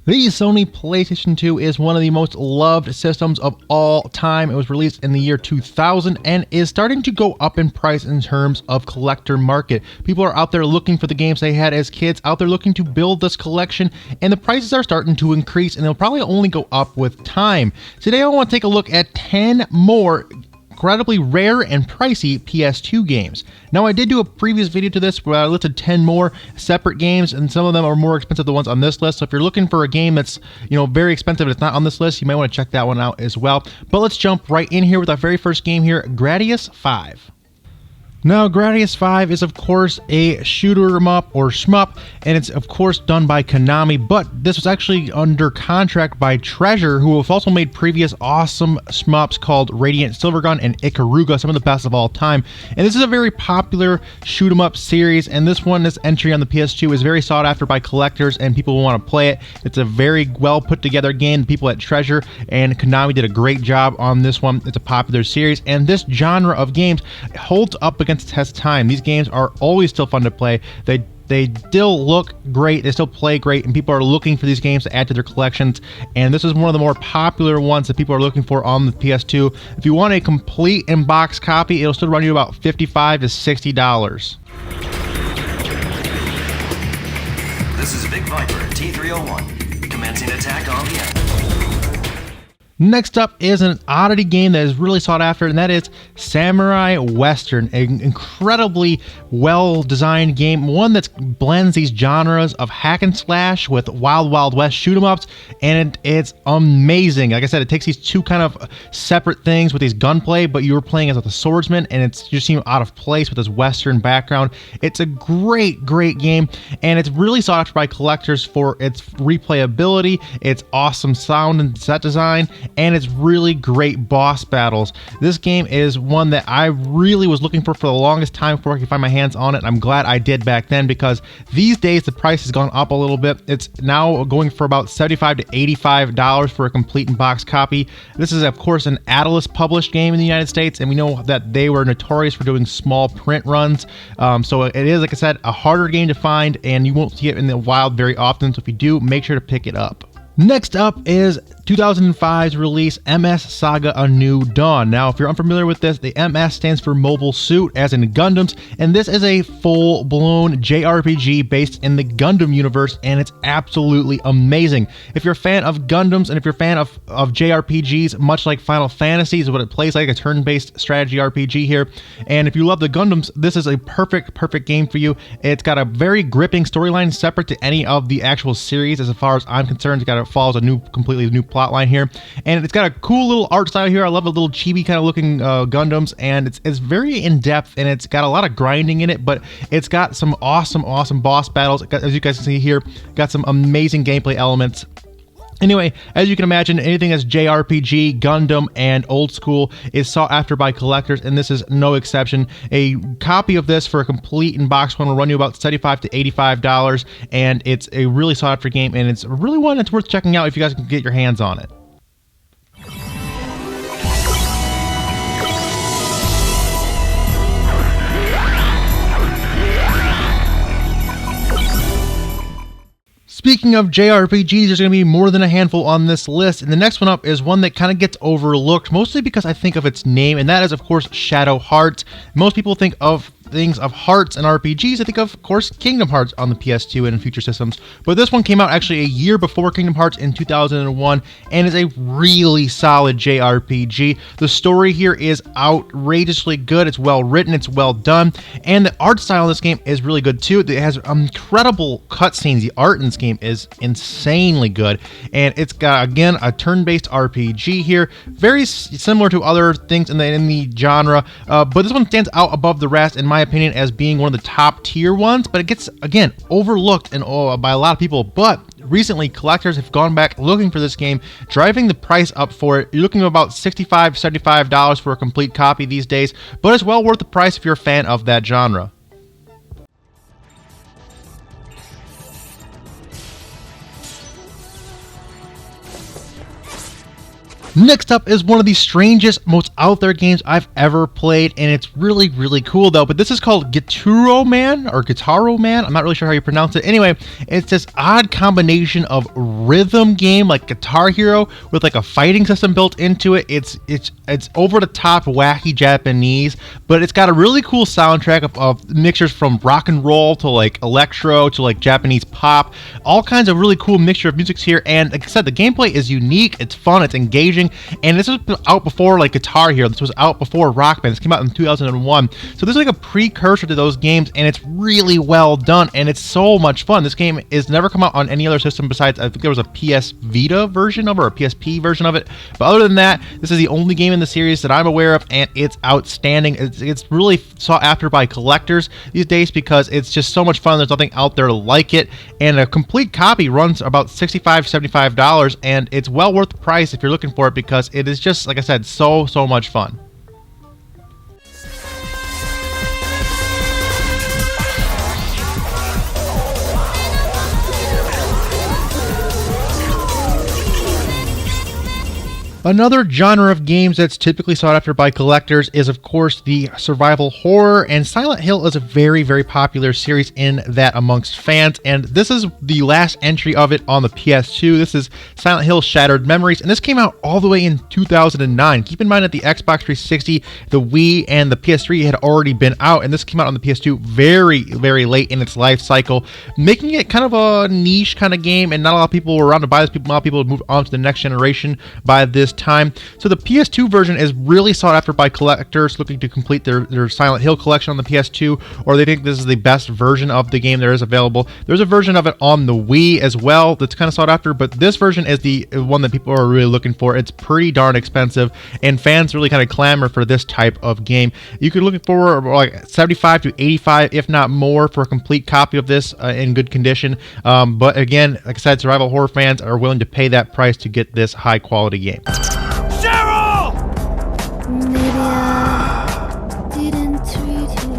The Sony PlayStation 2 is one of the most loved systems of all time. It was released in the year 2000 and is starting to go up in price in terms of collector market. People are out there looking for the games they had as kids, out there looking to build this collection, and the prices are starting to increase, and they'll probably only go up with time. Today I want to take a look at 10 more incredibly rare and pricey PS2 games. Now, I did do a previous video to this where I listed 10 more separate games, and some of them are more expensive than the ones on this list. So if you're looking for a game that's, very expensive and it's not on this list, you might want to check that one out as well. But let's jump right in here with our very first game here, Gradius 5. Now, Gradius 5 is, of course, a shoot-'em-up or shmup, and it's, of course, done by Konami, but this was actually under contract by Treasure, who have also made previous awesome shmups called Radiant Silvergun and Ikaruga, some of the best of all time. And this is a very popular shoot-'em-up series, and this entry on the PS2 is very sought after by collectors and people who want to play it. It's a very well put together game. The people at Treasure and Konami did a great job on this one. It's a popular series, and this genre of games holds up against test time. These games are always still fun to play. They still look great, they still play great, and people are looking for these games to add to their collections, and this is one of the more popular ones that people are looking for on the PS2. If you want a complete in-box copy, it'll still run you about $55 to $60. This is Big Viper T301, commencing attack on the enemy. Next up is an oddity game that is really sought after, and that is Samurai Western, an incredibly well-designed game, one that blends these genres of hack and slash with Wild Wild West shoot-'em-ups, and it's amazing. Like I said, it takes these two kind of separate things with these gunplay, but you're playing as a swordsman, and it's just seems out of place with this Western background. It's a great, great game, and it's really sought after by collectors for its replayability, its awesome sound and set design, and it's really great boss battles. This game is one that I really was looking for the longest time before I could find my hands on it, and I'm glad I did back then, because these days the price has gone up a little bit. It's now going for about $75 to $85 for a complete in-box copy. This is, of course, an Atlas published game in the United States, and we know that they were notorious for doing small print runs. So it is, like I said, a harder game to find, and you won't see it in the wild very often, so if you do, make sure to pick it up. Next up is 2005's release, MS Saga A New Dawn. Now, if you're unfamiliar with this, the MS stands for Mobile Suit, as in Gundams, and this is a full-blown JRPG based in the Gundam universe, and it's absolutely amazing. If you're a fan of Gundams, and if you're a fan of JRPGs, much like Final Fantasy is what it plays like, a turn-based strategy RPG here, and if you love the Gundams, this is a perfect game for you. It's got a very gripping storyline separate to any of the actual series, as far as I'm concerned. It follows a completely new plot line here, and it's got a cool little art style here. I love the little chibi kind of looking Gundams, and it's very in-depth, and it's got a lot of grinding in it, but it's got some awesome boss battles. As you guys can see here, got some amazing gameplay elements. Anyway, as you can imagine, anything that's JRPG, Gundam, and old school is sought after by collectors, and this is no exception. A copy of this for a complete in-box one will run you about $75 to $85, and it's a really sought after game, and it's really one that's worth checking out if you guys can get your hands on it. Speaking of JRPGs, there's going to be more than a handful on this list, and the next one up is one that kind of gets overlooked, mostly because I think of its name, and that is, of course, Shadow Hearts. Most people think of things of hearts and RPGs. I think of course, Kingdom Hearts on the PS2 and in future systems, but this one came out actually a year before Kingdom Hearts in 2001, and is a really solid JRPG. The story here is outrageously good. It's well written, it's well done, and the art style in this game is really good too. It has incredible cutscenes. The art in this game is insanely good, and it's got, again, a turn-based RPG here, very similar to other things in the genre, but this one stands out above the rest in my opinion as being one of the top tier ones, but it gets, again, overlooked by a lot of people. But recently, collectors have gone back looking for this game, driving the price up for it. You're looking at about $65, $75 for a complete copy these days, but it's well worth the price if you're a fan of that genre. Next up is one of the strangest, most out there games I've ever played, and it's really, really cool though. But this is called Guitar Man, or Guitar Man. I'm not really sure how you pronounce it. Anyway, it's this odd combination of rhythm game like Guitar Hero with like a fighting system built into it. It's over the top, wacky Japanese, but it's got a really cool soundtrack of mixtures from rock and roll to like electro to like Japanese pop, all kinds of really cool mixture of musics here. And like I said, the gameplay is unique, it's fun, it's engaging. And this was out before like Guitar Hero. This was out before Rock Band. This came out in 2001. So this is like a precursor to those games, and it's really well done, and it's so much fun. This game is never come out on any other system besides, I think there was a PS Vita version of it, or a PSP version of it. But other than that, this is the only game in the series that I'm aware of, and it's outstanding. It's really sought after by collectors these days because it's just so much fun. There's nothing out there like it, and a complete copy runs about $65, $75, and it's well worth the price if you're looking for it, because it is just, like I said, so much fun. Another genre of games that's typically sought after by collectors is, of course, the survival horror, and Silent Hill is a very, very popular series in that amongst fans, and this is the last entry of it on the PS2. This is Silent Hill Shattered Memories, and this came out all the way in 2009. Keep in mind that the Xbox 360, the Wii, and the PS3 had already been out, and this came out on the PS2 very, very late in its life cycle, making it kind of a niche kind of game, and not a lot of people were around to buy this. A lot of people would move on to the next generation by this time. So the PS2 version is really sought after by collectors looking to complete their Silent Hill collection on the PS2, or they think this is the best version of the game there is available. There's a version of it on the Wii as well that's kind of sought after, but this version is the one that people are really looking for. It's pretty darn expensive, and fans really kind of clamor for this type of game. You could look for like 75 to 85, if not more, for a complete copy of this in good condition. But again, like I said, survival horror fans are willing to pay that price to get this high quality game. Maybe I didn't treat you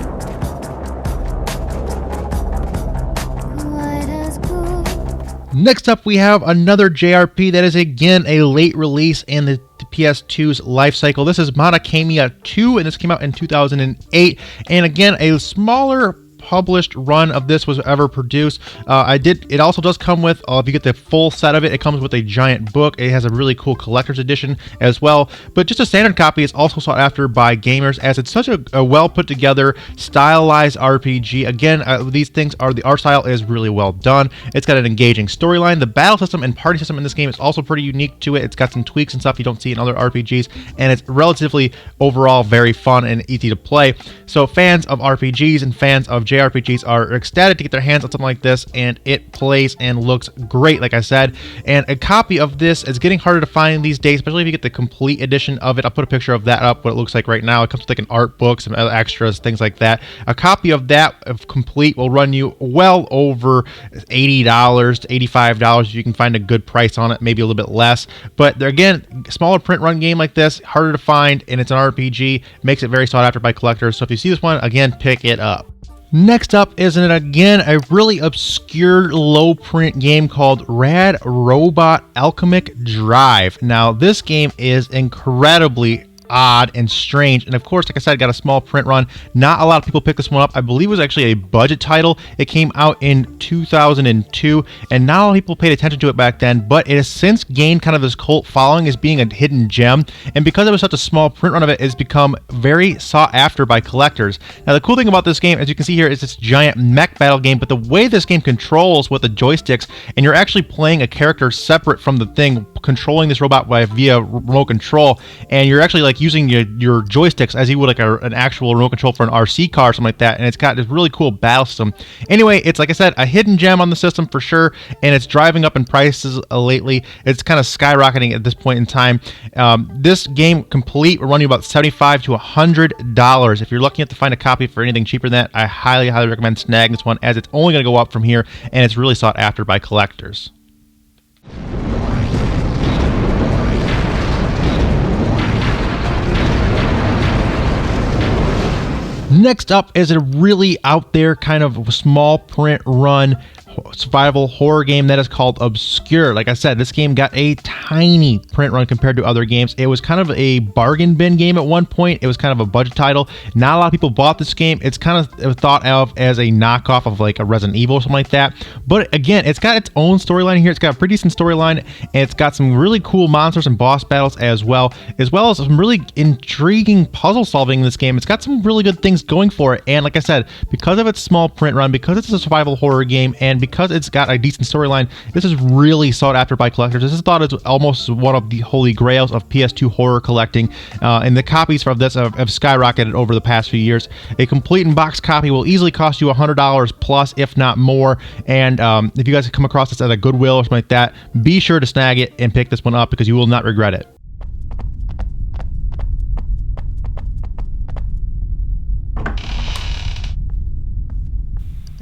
quite as good. Next up, we have another JRP that is again a late release in the PS2's life cycle. This is Monokamiya 2, and this came out in 2008. And again, a smaller published run of this was ever produced. It also does come with, if you get the full set of it, it comes with a giant book. It has a really cool collector's edition as well, but just a standard copy is also sought after by gamers, as it's such a well put together, stylized RPG. Again, these things are, the art style is really well done. It's got an engaging storyline. The battle system and party system in this game is also pretty unique to it. It's got some tweaks and stuff you don't see in other RPGs, and it's relatively overall very fun and easy to play. So fans of RPGs and fans of JRPGs are ecstatic to get their hands on something like this, and it plays and looks great, like I said. And a copy of this is getting harder to find these days, especially if you get the complete edition of it. I'll put a picture of that up, what it looks like right now. It comes with like an art book, some other extras, things like that. A copy of that, of complete, will run you well over $80 to $85. You can find a good price on it, maybe a little bit less. But again, smaller print run game like this, harder to find, and it's an RPG, makes it very sought after by collectors. So if you see this one, again, pick it up. Next up is, again, a really obscure low print game called Rad Robot Alchemic Drive. Now, this game is incredibly odd and strange, and of course, like I said, got a small print run. Not a lot of people picked this one up. I believe it was actually a budget title. It came out in 2002, and not a lot of people paid attention to it back then, but it has since gained kind of this cult following as being a hidden gem, and because it was such a small print run of it, it's become very sought after by collectors. Now, the cool thing about this game, as you can see here, is this giant mech battle game, but the way this game controls with the joysticks, and you're actually playing a character separate from the thing, controlling this robot via remote control, and you're actually like using your joysticks as you would like an actual remote control for an RC car or something like that, and it's got this really cool battle system. Anyway, it's, like I said, a hidden gem on the system for sure, and it's driving up in prices lately. It's kind of skyrocketing at this point in time. This game complete will run you about $75 to $100. If you're looking to find a copy for anything cheaper than that, I highly recommend snagging this one, as it's only going to go up from here, and it's really sought after by collectors. Next up is a really out there kind of small print run survival horror game that is called Obscure. Like I said, this game got a tiny print run compared to other games. It was kind of a bargain bin game at one point. It was kind of a budget title. Not a lot of people bought this game. It's kind of thought of as a knockoff of like a Resident Evil or something like that. But again, it's got its own storyline here. It's got a pretty decent storyline, and it's got some really cool monsters and boss battles as well as some really intriguing puzzle solving in this game. It's got some really good things going for it. And like I said, because of its small print run, because it's a survival horror game, and because it's got a decent storyline, this is really sought after by collectors. This is thought as almost one of the holy grails of PS2 horror collecting, and the copies of this have skyrocketed over the past few years. A complete in-box copy will easily cost you $100 plus, if not more. And if you guys come across this at a Goodwill or something like that, be sure to snag it and pick this one up because you will not regret it.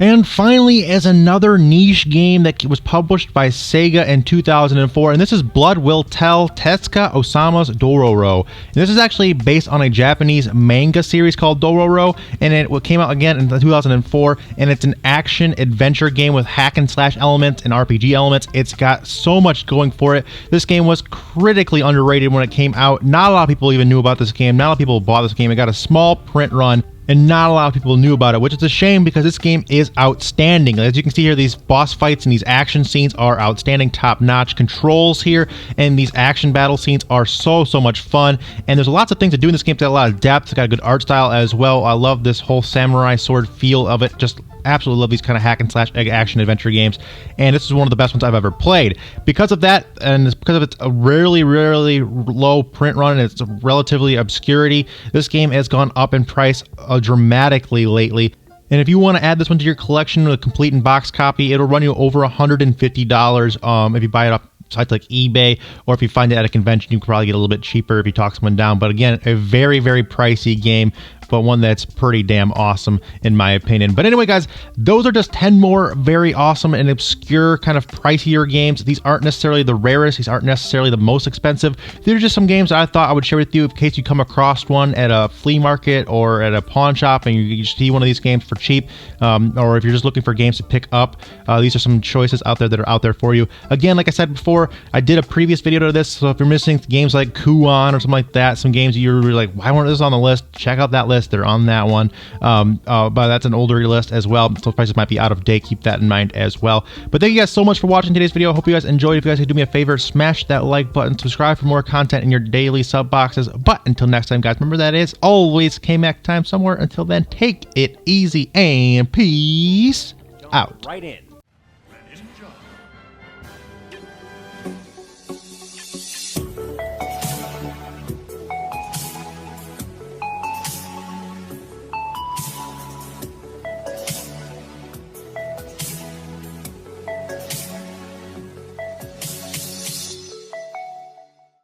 And finally, as another niche game that was published by Sega in 2004, and this is Blood Will Tell Tezuka Osama's Dororo. And this is actually based on a Japanese manga series called Dororo, and it came out again in 2004, and it's an action-adventure game with hack-and-slash elements and RPG elements. It's got so much going for it. This game was critically underrated when it came out. Not a lot of people even knew about this game. Not a lot of people bought this game. It got a small print run, and not a lot of people knew about it, which is a shame because this game is outstanding. As you can see here, these boss fights and these action scenes are outstanding, top-notch controls here, and these action battle scenes are so much fun. And there's lots of things to do in this game. It's got a lot of depth. It's got a good art style as well. I love this whole samurai sword feel of it. Just absolutely love these kind of hack and slash action adventure games, and this is one of the best ones I've ever played. Because of that, and because of its really low print run and its relatively obscurity, this game has gone up in price dramatically lately. And if you want to add this one to your collection with a complete in-box copy, it'll run you over $150 if you buy it off sites like eBay, or if you find it at a convention, you can probably get a little bit cheaper if you talk someone down. But again, a very pricey game, but one that's pretty damn awesome in my opinion. But anyway, guys, those are just 10 more very awesome and obscure kind of pricier games. These aren't necessarily the rarest. These aren't necessarily the most expensive. These are just some games that I thought I would share with you in case you come across one at a flea market or at a pawn shop and you see one of these games for cheap, or if you're just looking for games to pick up. These are some choices out there that are out there for you. Again, like I said before, I did a previous video to this, so if you're missing games like Kuon or something like that, some games that you're really like, why weren't this on the list? Check out that list. They're on that one, but that's an older list as well, so prices might be out of date. Keep that in mind as well. But thank you guys so much for watching today's video. Hope you guys enjoyed. If you guys could do me a favor, smash that like button, subscribe for more content in your daily sub boxes. But until next time, guys, remember that is always K-Mac time somewhere. Until then, take it easy and peace out. Right in.